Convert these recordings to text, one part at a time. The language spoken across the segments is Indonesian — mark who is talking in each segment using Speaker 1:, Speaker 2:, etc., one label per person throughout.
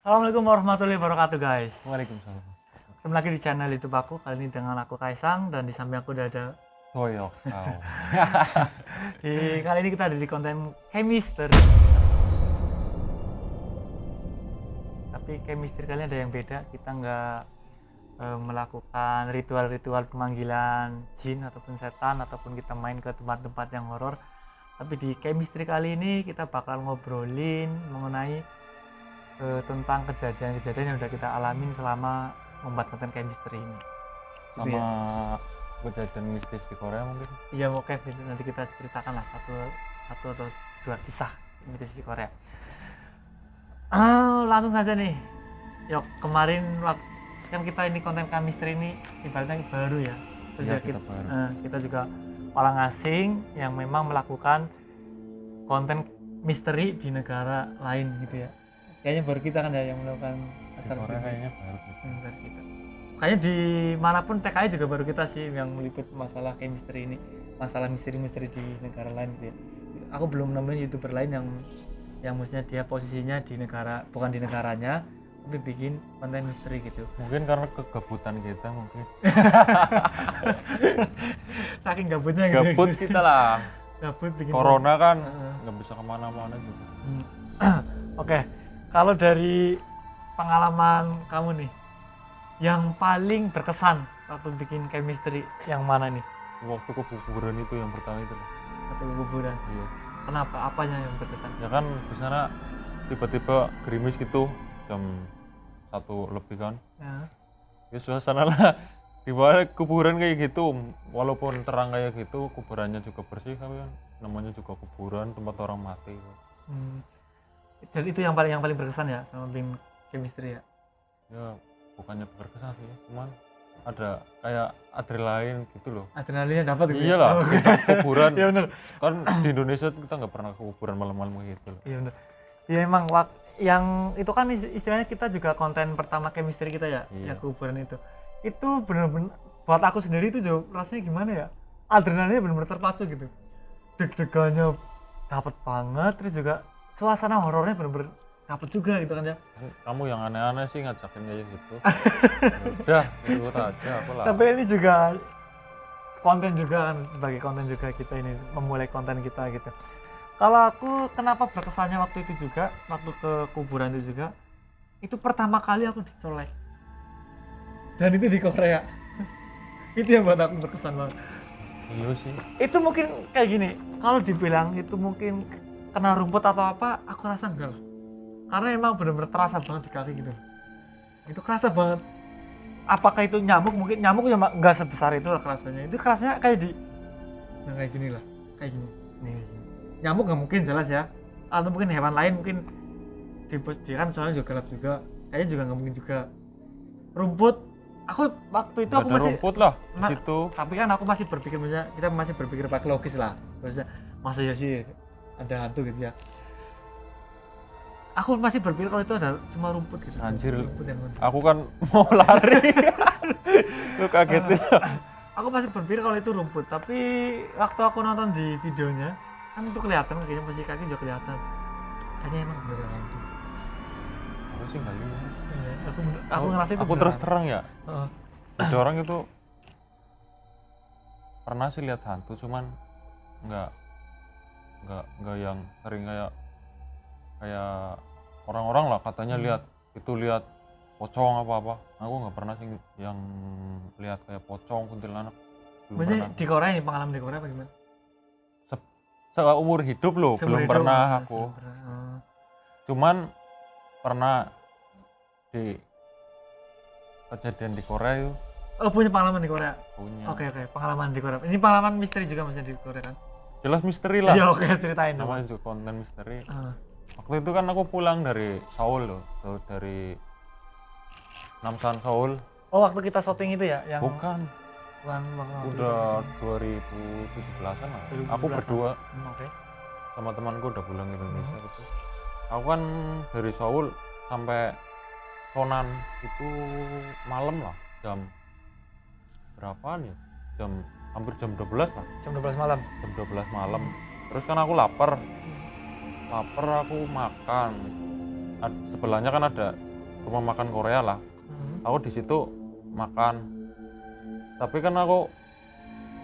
Speaker 1: Assalamualaikum warahmatullahi wabarakatuh guys.
Speaker 2: Waalaikumsalam.
Speaker 1: Ketemu lagi di channel YouTube aku. Kali ini dengan aku Kaisang dan di samping aku udah ada.
Speaker 2: Toyok kau.
Speaker 1: Kali ini kita ada di konten chemistry. Tapi chemistry kali ini ada yang beda. Kita nggak melakukan ritual-ritual pemanggilan jin ataupun setan ataupun kita main ke tempat-tempat yang horor. Tapi di chemistry kali ini kita bakal ngobrolin mengenai tentang kejadian-kejadian yang udah kita alamin selama membuat konten chemistry ini.
Speaker 2: Sama
Speaker 1: Gitu ya?
Speaker 2: kejadian mistis di Korea mungkin.
Speaker 1: Iya, oke, nanti kita ceritakan lah satu atau dua kisah mistis di Korea. Langsung saja nih. Yuk, kemarin kan kita ini konten chemistry ini ibaratnya baru ya. Terus
Speaker 2: Iya,
Speaker 1: ya
Speaker 2: kita baru.
Speaker 1: kita juga orang asing yang memang melakukan konten misteri di negara lain gitu ya. Kayaknya baru kita kan ya yang melakukan
Speaker 2: Di
Speaker 1: asal
Speaker 2: Korea kayaknya baru gitu.
Speaker 1: baru kita. Kayaknya di manapun TKI juga baru kita sih yang meliput masalah chemistry ini, masalah misteri-misteri di negara lain gitu ya. Aku belum nemuin YouTuber lain yang maksudnya dia posisinya di negara, bukan di negaranya, tapi bikin konten misteri gitu.
Speaker 2: Mungkin karena kegabutan kita mungkin.
Speaker 1: Saking gabutnya gitu.
Speaker 2: Gabut kita lah.
Speaker 1: Gabut bikin
Speaker 2: Corona kan
Speaker 1: Heeh.
Speaker 2: nggak bisa kemana-mana juga.
Speaker 1: Oke, kalau dari pengalaman kamu nih, yang paling berkesan waktu bikin chemistry yang mana nih?
Speaker 2: Waktu ke kuburan itu yang pertama itu.
Speaker 1: Atau kuburan?
Speaker 2: Iya.
Speaker 1: Kenapa? Apanya yang berkesan?
Speaker 2: Ya kan di sana tiba-tiba gerimis gitu jam 1 lebih kan.
Speaker 1: Ya.
Speaker 2: Ya suasana lah di bawah kuburan kayak gitu, walaupun terang kayak gitu kuburannya juga bersih kan, namanya juga kuburan tempat orang mati.
Speaker 1: Jadi itu yang paling berkesan ya sama bikin chemistry ya.
Speaker 2: Ya bukannya berkesan sih, cuman ada kayak adrenalin gitu loh.
Speaker 1: Adrenalinnya dapat gitu.
Speaker 2: Iyalah,
Speaker 1: Oh,
Speaker 2: kita kuburan
Speaker 1: iya benar.
Speaker 2: kan di Indonesia kita nggak pernah ke kuburan malam-malam gitu loh.
Speaker 1: Iya benar. Iya emang yang itu kan istilahnya kita juga konten pertama chemistry kita ya,
Speaker 2: Iya.
Speaker 1: yang kuburan itu. Itu benar-benar buat aku sendiri itu juga rasanya gimana ya? Adrenalinnya benar-benar terpacu gitu. Deg-degannya dapat banget, terus juga suasana horornya benar-benar dapat juga gitu kan ya.
Speaker 2: Kamu yang aneh-aneh sih ngajakin kayak gitu. Udah, ikut aja aku lah.
Speaker 1: Tapi ini juga konten juga kan, sebagai konten juga kita ini memulai konten kita gitu. Kalau aku kenapa berkesannya waktu itu juga, waktu ke kuburan itu juga, itu pertama kali aku dicolek. Dan itu di Korea. Itu yang buat aku berkesan banget.
Speaker 2: Iya sih.
Speaker 1: Itu mungkin kayak gini, kalau dibilang itu mungkin kena rumput atau apa, aku rasa enggak lah. Karena emang benar-benar terasa banget di kaki gitu. Itu kerasa banget. Apakah itu nyamuk? Mungkin nyamuk ya enggak sebesar itu lah kerasanya. Itu kerasanya kayak nah kayak gini lah, kayak gini. Nih. Nyamuk nggak mungkin jelas ya. Atau mungkin hewan lain mungkin di kan soalnya juga gelap juga. Kayaknya juga nggak mungkin juga. Rumput. Aku waktu itu
Speaker 2: Nggak
Speaker 1: aku
Speaker 2: ada
Speaker 1: masih
Speaker 2: rumput lah di
Speaker 1: Ma-
Speaker 2: situ.
Speaker 1: tapi kan aku masih berpikir misalnya kita masih berpikir pakai logis lah. Maksudnya masa ya sih ada hantu gitu ya. Aku masih berpikir kalau itu ada cuma rumput gitu.
Speaker 2: Anjir.
Speaker 1: Rumput yang
Speaker 2: Aku kan mau lari. Lu kagetin.
Speaker 1: aku masih berpikir kalau itu rumput, tapi waktu aku nonton di videonya kan itu kelihatan kayaknya posisi kaki juga kelihatan. Kayaknya emang beneran hantu.
Speaker 2: Aku sih nggak lihat.
Speaker 1: Iya, aku ngerasa itu
Speaker 2: Aku terus terang ya.
Speaker 1: Heeh.
Speaker 2: Ada orang itu pernah sih lihat hantu, cuman nggak yang sering kayak orang-orang lah katanya lihat pocong apa-apa. Aku nggak pernah sih yang lihat kayak pocong, kuntilanak. Belum
Speaker 1: Maksudnya
Speaker 2: pernah.
Speaker 1: di Korea ini pengalaman di Korea apa gimana?
Speaker 2: Seumur hidup loh,
Speaker 1: Seumur
Speaker 2: belum
Speaker 1: hidup,
Speaker 2: pernah
Speaker 1: oh,
Speaker 2: aku.
Speaker 1: belum pernah. Oh.
Speaker 2: Cuman pernah di kejadian di Korea itu
Speaker 1: Oh, punya pengalaman di Korea.
Speaker 2: punya.
Speaker 1: Oke, pengalaman di Korea. Ini pengalaman misteri juga maksudnya di Korea kan?
Speaker 2: Jelas misteri lah.
Speaker 1: Iya, oke, ceritain dong.
Speaker 2: Namanya juga konten misteri.
Speaker 1: Ah.
Speaker 2: Waktu itu kan aku pulang dari Seoul loh, dari Namsan Seoul.
Speaker 1: Oh, waktu kita syuting itu ya yang
Speaker 2: Bukan, udah 2017-an lah.
Speaker 1: 2017-an.
Speaker 2: Aku berdua
Speaker 1: Oke.
Speaker 2: sama temanku udah pulang ke Indonesia gitu. Aku kan dari Seoul sampai Sonan itu malam lah, jam berapaan ya? Hampir jam 12 lah,
Speaker 1: Jam 12 malam.
Speaker 2: jam 12 malam. Terus kan aku lapar aku makan. Sebelahnya kan ada rumah makan Korea lah. Aku di situ makan, tapi kan aku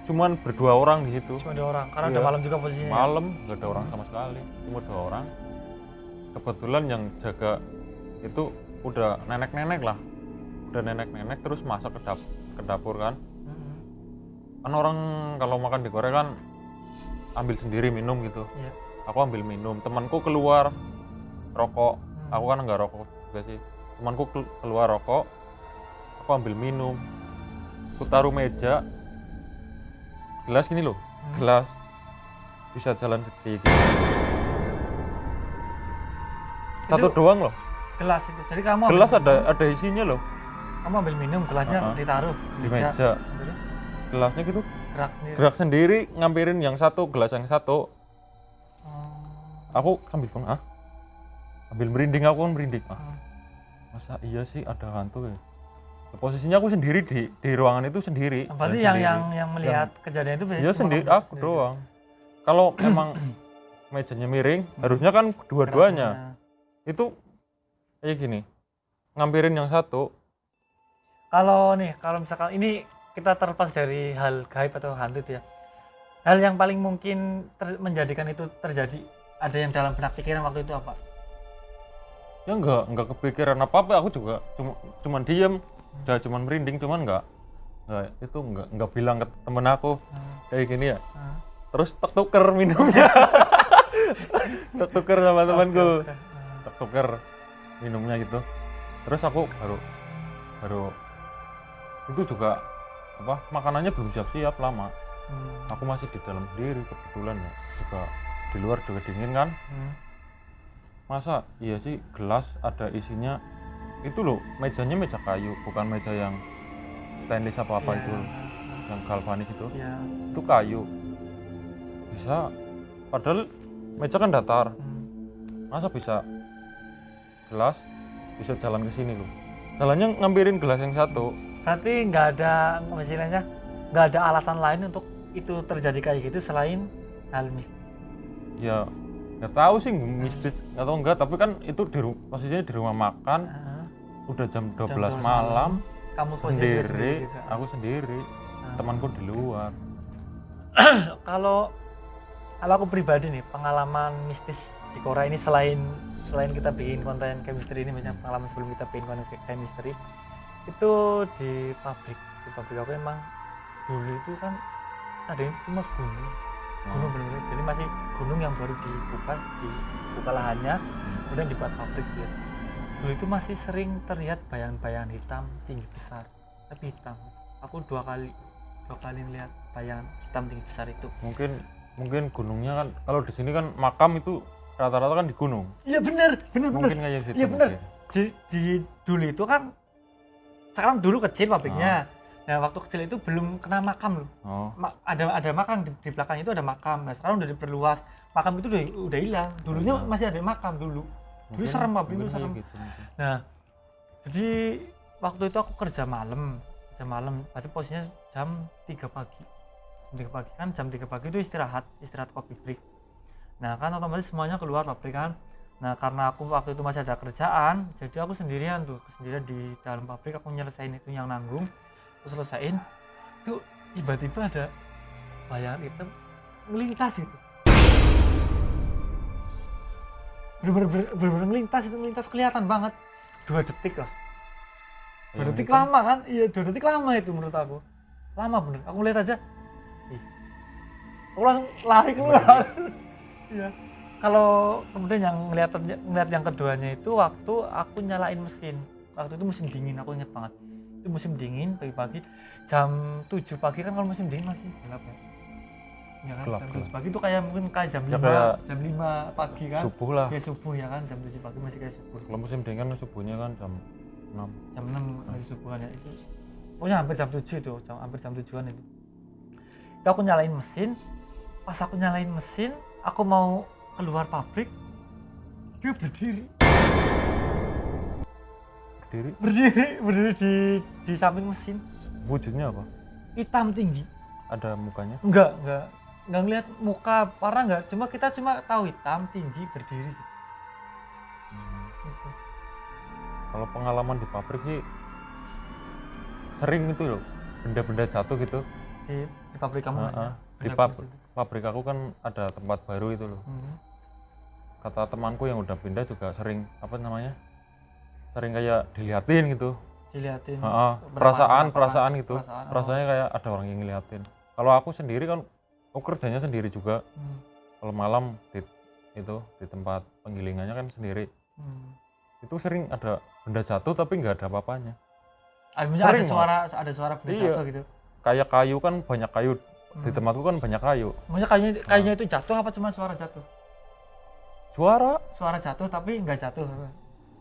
Speaker 2: cuman berdua orang di situ.
Speaker 1: Cuma 2 orang, karena
Speaker 2: Iya.
Speaker 1: udah malam juga posisinya.
Speaker 2: Malam nggak ada orang sama sekali, cuma 2 orang. Kebetulan yang jaga itu udah nenek-nenek lah, udah nenek-nenek terus masak ke dapur kan. Kan orang kalau makan di Korea kan ambil sendiri minum gitu.
Speaker 1: Iya.
Speaker 2: Aku ambil minum, temanku keluar rokok, aku kan nggak rokok juga sih. Temanku keluar rokok, aku ambil minum, aku taruh meja, gelas gini loh, gelas bisa jalan sedikit. Satu
Speaker 1: Itu
Speaker 2: doang loh,
Speaker 1: gelas itu. Jadi kamu
Speaker 2: gelas
Speaker 1: ambil,
Speaker 2: ada isinya loh
Speaker 1: kamu ambil minum, gelasnya ditaruh
Speaker 2: di meja.
Speaker 1: Ambilnya
Speaker 2: Gelasnya gitu
Speaker 1: gerak sendiri.
Speaker 2: gerak sendiri, ngampirin yang satu, gelas yang satu.
Speaker 1: Oh.
Speaker 2: Aku ambil ambil merinding, aku kan merinding. Masa iya sih ada hantu ya? Posisinya aku sendiri di ruangan itu sendiri.
Speaker 1: Berarti
Speaker 2: Dan
Speaker 1: yang melihat kejadian itu
Speaker 2: ya sendiri, aku doang. Kalau emang mejanya miring, harusnya kan dua-duanya. Itu kayak gini, ngampirin yang satu.
Speaker 1: Kalau misalkan ini kita terlepas dari hal gaib atau hantu itu ya, hal yang paling mungkin menjadikan itu terjadi, ada yang dalam benak pikiran waktu itu apa?
Speaker 2: Ya enggak kepikiran apa-apa, aku juga cuman diem, udah cuman merinding, cuman enggak itu enggak bilang ke temen aku kayak gini ya. Terus tuker minumnya. tuker sama temanku. Tuker minumnya gitu. Terus aku baru itu juga makanannya belum siap-siap lama. Aku masih di dalam sendiri kebetulan ya. Juga di luar juga dingin kan. Masa iya sih gelas ada isinya itu loh, mejanya meja kayu, bukan meja yang stainless apa itu yang galvanis itu. Itu kayu bisa, padahal meja kan datar. Masa bisa gelas bisa jalan ke sini loh, jalannya ngambilin gelas yang satu.
Speaker 1: Berarti nggak ada istilahnya, nggak ada alasan lain untuk itu terjadi kayak gitu selain hal mistis.
Speaker 2: Ya nggak tahu sih mistis atau enggak, tapi kan itu posisinya di rumah makan, udah jam 12 malam,
Speaker 1: kamu
Speaker 2: sendiri, aku sendiri, temanku di luar.
Speaker 1: Kalau aku pribadi nih, pengalaman mistis di Korea ini selain kita bikin konten chemistry ini, banyak pengalaman sebelum kita bikin konten chemistry itu di pabrik aku emang dulu itu kan ada yang cuma gunung bener-bener, jadi masih gunung yang baru dibuka lahannya, kemudian dibuat pabrik ya. Dulu itu masih sering terlihat bayangan-bayangan hitam tinggi besar, tapi hitam. Aku dua kali melihat bayangan hitam tinggi besar itu.
Speaker 2: Mungkin gunungnya kan, kalau di sini kan makam itu rata-rata kan di gunung.
Speaker 1: Iya benar.
Speaker 2: Mungkin kayak gitu.
Speaker 1: Iya benar. Di dulu itu kan, sekarang dulu kecil pabriknya. Nah waktu kecil itu belum kena makam loh. Ada makam di belakang itu ada makam. Nah sekarang udah diperluas, makam itu udah hilang. Dulunya masih ada makam dulu. Dulu serem pabrik itu serem.
Speaker 2: Gitu.
Speaker 1: Nah jadi waktu itu aku kerja malam. Berarti posisinya jam 3 pagi. Kan jam 3 pagi itu istirahat coffee break. Nah kan otomatis semuanya keluar pabrik kan. Nah karena aku waktu itu masih ada kerjaan, jadi aku sendirian di dalam pabrik. Aku nyelesain itu, yang nanggung aku selesain itu, tiba-tiba ada bayangan hitam melintas itu, bener-bener melintas kelihatan banget, 2 detik lah. 2 detik lama kan? Iya 2 detik lama itu menurut aku, lama bener. Aku lihat aja, aku langsung lari keluar. Iya. Kalau kemudian yang ngeliat yang keduanya itu waktu aku nyalain mesin. Waktu itu musim dingin, aku inget banget. Itu musim dingin, pagi-pagi jam 7 pagi kan, kalau musim dingin masih gelap ya. Ya kan, jam 7 pagi itu kayak mungkin jam 5, jam 5 pagi kan.
Speaker 2: Subuh lah.
Speaker 1: Kayak subuh ya kan, jam 7 pagi masih kayak subuh.
Speaker 2: Kalau musim dingin kan subuhnya kan jam 6.
Speaker 1: Jam 6 masih subuhan ya itu. Pokoknya hampir jam 7 itu, hampir jam 7-an itu. Itu aku nyalain mesin. Pas aku nyalain mesin, aku mau keluar pabrik, dia berdiri di samping mesin.
Speaker 2: Wujudnya apa?
Speaker 1: Hitam tinggi.
Speaker 2: Ada mukanya?
Speaker 1: Enggak ngeliat muka parah, enggak, kita cuma tahu hitam tinggi berdiri gitu.
Speaker 2: Kalau pengalaman di pabrik sih sering itu loh, benda-benda jatuh gitu.
Speaker 1: Di pabrik kamu Mas, ya?
Speaker 2: Di
Speaker 1: Benda-benda itu.
Speaker 2: pabrik aku kan ada tempat baru itu loh. Kata temanku yang udah pindah juga sering apa namanya, sering kayak diliatin gitu.
Speaker 1: Dilihatin
Speaker 2: Perasaan gitu.
Speaker 1: perasaan.
Speaker 2: Perasaannya kayak ada orang yang ngeliatin. Kalau aku sendiri kan, aku kerjanya sendiri juga. Kalau malam di tempat penggilingannya kan sendiri. Itu sering ada benda jatuh tapi nggak ada apa-apanya.
Speaker 1: Misalnya
Speaker 2: Sering
Speaker 1: ada suara benda
Speaker 2: Iya.
Speaker 1: jatuh gitu.
Speaker 2: Kayak kayu kan banyak kayu. Di tempatku kan banyak kayu.
Speaker 1: Maksudnya kayunya itu jatuh apa cuma suara jatuh? Suara jatuh tapi nggak jatuh.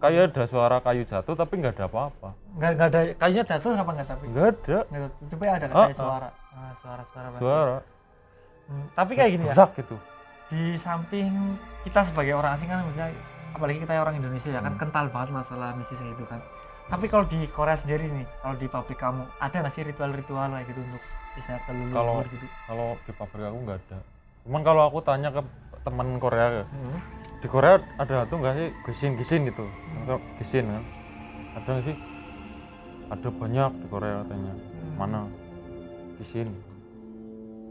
Speaker 2: Kayak ada suara kayu jatuh tapi nggak ada apa-apa.
Speaker 1: Nggak ada kayunya jatuh apa nggak tapi?
Speaker 2: Nggak ada.
Speaker 1: Nggak jatuh. Tapi ada kayak suara. Suara.
Speaker 2: Suara.
Speaker 1: Tapi kayak gini ya.
Speaker 2: Berak gitu.
Speaker 1: Di samping kita sebagai orang asing kan misalnya, apalagi kita orang Indonesia ya kan kental banget masalah mistis itu kan. Tapi kalau di Korea sendiri nih, kalau di pabrik kamu ada nggak sih ritual-ritual kayak gitu untuk bisa ke leluhur gitu?
Speaker 2: Kalau di pabrik aku nggak ada. Cuman kalau aku tanya ke teman Korea, di Korea ada tuh nggak sih gisin gitu? Gisin kan? Ada nggak sih? Ada banyak di Korea katanya. Mana? Gisin.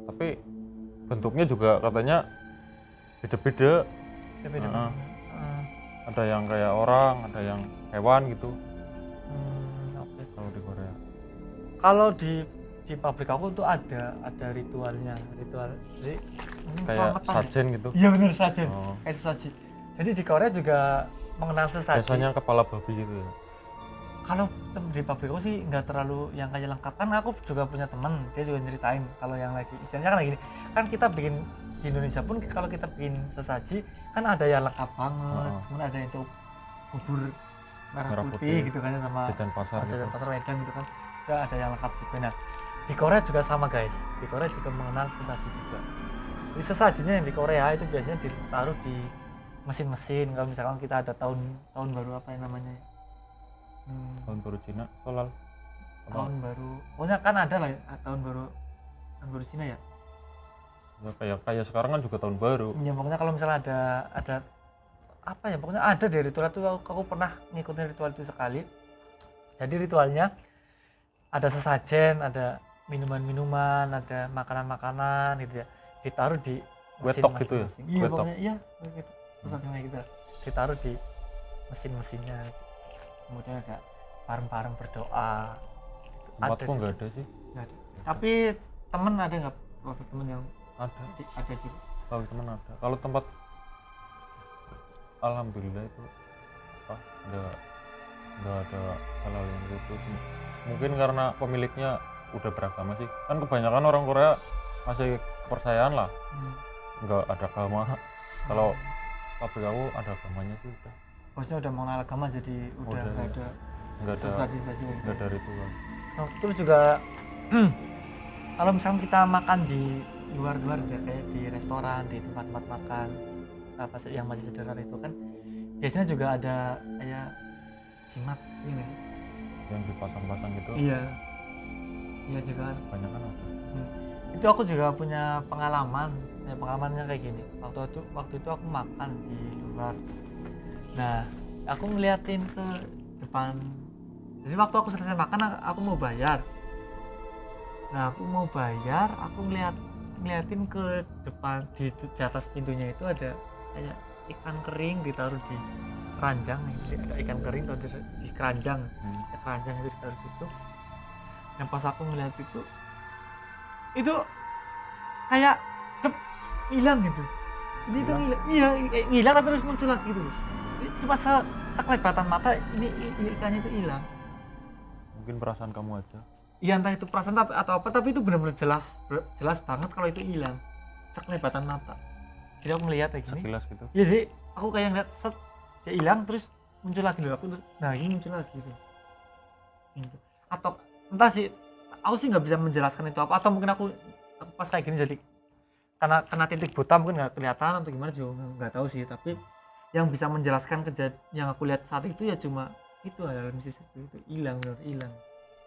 Speaker 2: Tapi bentuknya juga katanya beda-beda. Ada yang kayak orang, ada yang hewan gitu.
Speaker 1: Oke.
Speaker 2: Kalau di Korea.
Speaker 1: Kalau di pabrik aku tuh ada ritualnya, jadi mungkin
Speaker 2: Kayak
Speaker 1: selamatan ya?
Speaker 2: sajen gitu.
Speaker 1: Iya bener sajen,
Speaker 2: Oh.
Speaker 1: kayak sesaji. Jadi di Korea juga mengenal sesaji.
Speaker 2: Biasanya kepala babi gitu ya.
Speaker 1: Kalau di pabrik aku sih nggak terlalu yang kayak lengkap, kan aku juga punya teman, dia juga nyeritain kalau yang lagi istilahnya kan kayak gini, kan kita bikin di Indonesia pun kalau kita bikin sesaji kan ada yang lengkap banget, kemudian ada yang bubur merah putih gitu kan sama
Speaker 2: jajan pasar gitu.
Speaker 1: pasar Medan gitu kan, juga ada yang lengkap juga. Nah di Korea juga sama guys, di Korea juga mengenal sesaji juga. Jadi sesajinya yang di Korea itu biasanya ditaruh di mesin-mesin. Kalau misalkan kita ada tahun baru apa yang namanya
Speaker 2: Tahun baru Cina, Solal.
Speaker 1: tahun baru, pokoknya kan ada lah ya, tahun baru Cina ya.
Speaker 2: Ya, kayak sekarang kan juga tahun baru.
Speaker 1: Ya pokoknya kalau misalnya ada apa ya, pokoknya ada di ritual itu, aku pernah ngikutin ritual itu sekali. Jadi ritualnya ada sesajen, ada minuman-minuman, ada makanan-makanan gitu ya, ditaruh di mesin
Speaker 2: Wetok gitu ya?
Speaker 1: masing-masing. Iya
Speaker 2: Wetok.
Speaker 1: pokoknya iya gitu, sesajennya gitu ditaruh di mesin-mesinnya. Kemudian ada bareng-bareng berdoa.
Speaker 2: Tempatku nggak ada sih.
Speaker 1: Nggak ada. Tapi temen ada nggak waktu temen yang
Speaker 2: Ada.
Speaker 1: ada juga?
Speaker 2: Kalau teman ada. Kalau tempat, alhamdulillah itu apa? Nggak ada hal-hal yang gitu. Mungkin karena pemiliknya udah beragama sih. Kan kebanyakan orang Korea masih kepercayaan lah. Nggak ada agama. Kalau pabrik aku ada agamanya sih udah.
Speaker 1: Maksudnya udah mengenal agama jadi udah nggak ada
Speaker 2: Nggak ada
Speaker 1: sesaji gitu.
Speaker 2: nggak ada ritual.
Speaker 1: Nah, terus juga kalau misalnya kita makan di luar ya, kayak di restoran, di tempat-tempat makan apa sih yang masih sederhana itu kan biasanya juga ada kayak jimat, iya nggak sih?
Speaker 2: Yang dipasang-pasang gitu.
Speaker 1: Iya juga kan.
Speaker 2: Banyak kan ada.
Speaker 1: Itu aku juga punya pengalamannya kayak gini. Waktu itu aku makan di luar. Nah, aku ngeliatin ke depan. Jadi waktu aku selesai makan, aku mau bayar. Nah, aku ngeliatin ke depan, di atas pintunya itu ada kayak ikan kering ditaruh di keranjang. Ada ikan kering taruh di keranjang. Keranjang itu ditaruh situ. Yang pas aku ngeliat itu kayak hilang gitu. Ini tuh hilang tapi terus muncul lagi gitu. Cuma sekelebatan mata ini ikannya itu hilang.
Speaker 2: Mungkin perasaan kamu aja.
Speaker 1: Iya entah itu perasaan atau apa, tapi itu benar-benar jelas banget kalau itu hilang. Sekelebatan mata. Jadi aku ngeliat kayak gini.
Speaker 2: Sekilas gitu.
Speaker 1: Iya sih, aku kayak ngeliat dia hilang terus muncul lagi dulu. Nah ini muncul lagi gitu. Atau entah sih, aku sih nggak bisa menjelaskan itu apa. Atau mungkin aku pas kayak gini jadi karena kena titik buta mungkin nggak kelihatan atau gimana juga nggak tahu sih. Tapi yang bisa menjelaskan kejadian yang aku lihat saat itu ya cuma itu hal-hal mistis itu hilang.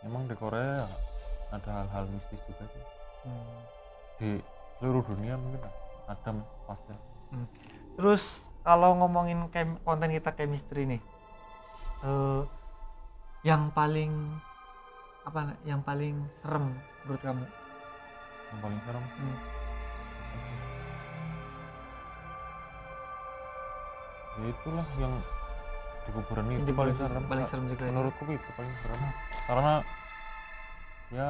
Speaker 2: Emang di Korea ada hal-hal mistis juga sih. Di seluruh dunia mungkin ada pasti.
Speaker 1: Terus kalau ngomongin konten kita chemistry nih, yang paling yang paling serem menurut kamu?
Speaker 2: Yang paling serem ya itulah yang di kuburan itu paling serem.
Speaker 1: Paling serem juga.
Speaker 2: Menurutku itu paling serem karena ya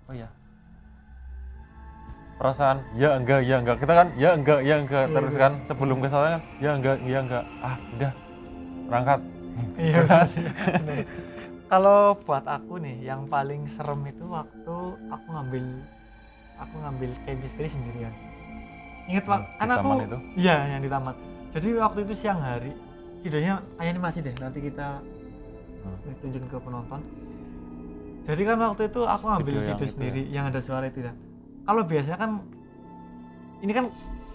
Speaker 2: apa ya, perasaan ya enggak kita kan ya enggak terus kan sebelum ke sana ya enggak udah berangkat.
Speaker 1: Iya sih. Kalau buat aku nih yang paling serem itu waktu aku ngambil chemistry sendirian. Ingat Pak,
Speaker 2: Di
Speaker 1: kan aku
Speaker 2: taman itu?
Speaker 1: iya yang di taman. Jadi waktu itu siang hari, videonya animasi deh, nanti kita tunjukin ke penonton. Jadi kan waktu itu aku ngambil video sendiri yang ada suara itu ya. Kalau biasanya kan ini kan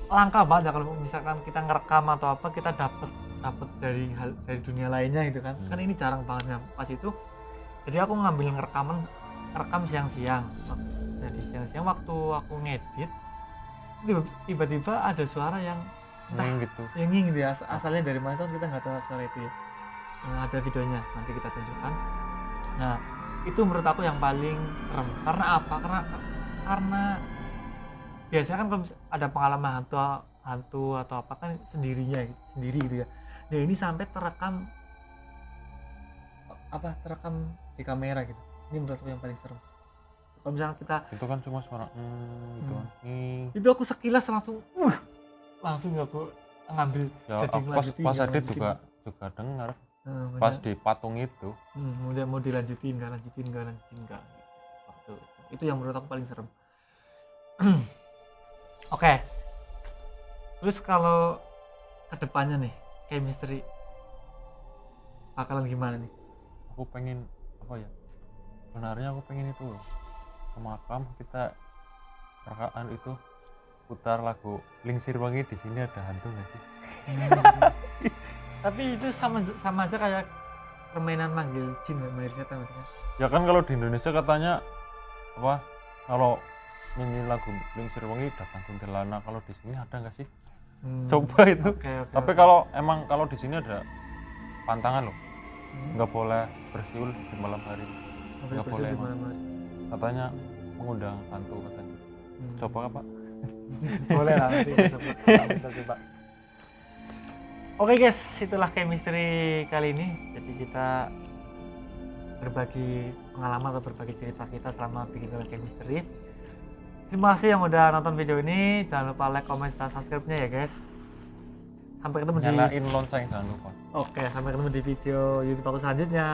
Speaker 1: langka banget ya kalau misalkan kita ngerekam atau apa kita dapat dari dunia lainnya gitu kan. Kan ini jarang banget ya pas itu. Jadi aku ngambil ngerekam siang-siang. Jadi siang-siang waktu aku ngedit tiba-tiba ada suara yang nging gitu ya, asalnya dari mana kan kita nggak tahu suara itu ya. Nah, ada videonya nanti kita tunjukkan. Nah itu menurut aku yang paling serem. Karena apa? Karena biasanya kan kalau ada pengalaman hantu atau apa kan sendiri gitu ya. Ya ini sampai terekam di kamera gitu. Ini menurut aku yang paling serem. Kalau misalnya kita
Speaker 2: itu kan cuma suara gitu kan.
Speaker 1: Itu aku sekilas langsung aku ngambil
Speaker 2: ya,
Speaker 1: jadi ngelanjutin.
Speaker 2: Pas edit juga dengar pas di patung itu.
Speaker 1: Mau dilanjutin nggak waktu itu yang menurut aku paling serem. Oke. Terus kalau kedepannya nih chemistry bakalan gimana nih?
Speaker 2: Aku pengen apa ya, sebenarnya aku pengen itu ke makam kita rekaan itu putar lagu Lingsir Wangi, di sini ada hantu nggak sih?
Speaker 1: Tapi itu sama aja kayak permainan manggil jin, manggil setan gitu kan.
Speaker 2: Ya kan kalau di Indonesia katanya apa, kalau nyanyi lagu Lingsir Wangi datang kuntilanak, kalau di sini ada nggak sih? Coba itu. Tapi kalau di sini ada pantangan loh, nggak boleh bersiul di malam hari, nggak boleh katanya mengundang hantu katanya. Coba apa?
Speaker 1: Boleh lah, nanti kita coba. Oke guys, itulah chemistry kali ini. Jadi kita berbagi pengalaman atau berbagi cerita kita selama bikin chemistry. Terima kasih yang udah nonton video ini. Jangan lupa like, comment, dan subscribe-nya ya guys. Sampai ketemu
Speaker 2: nyalain lonceng jangan lupa.
Speaker 1: Oke, sampai ketemu di video YouTube aku selanjutnya.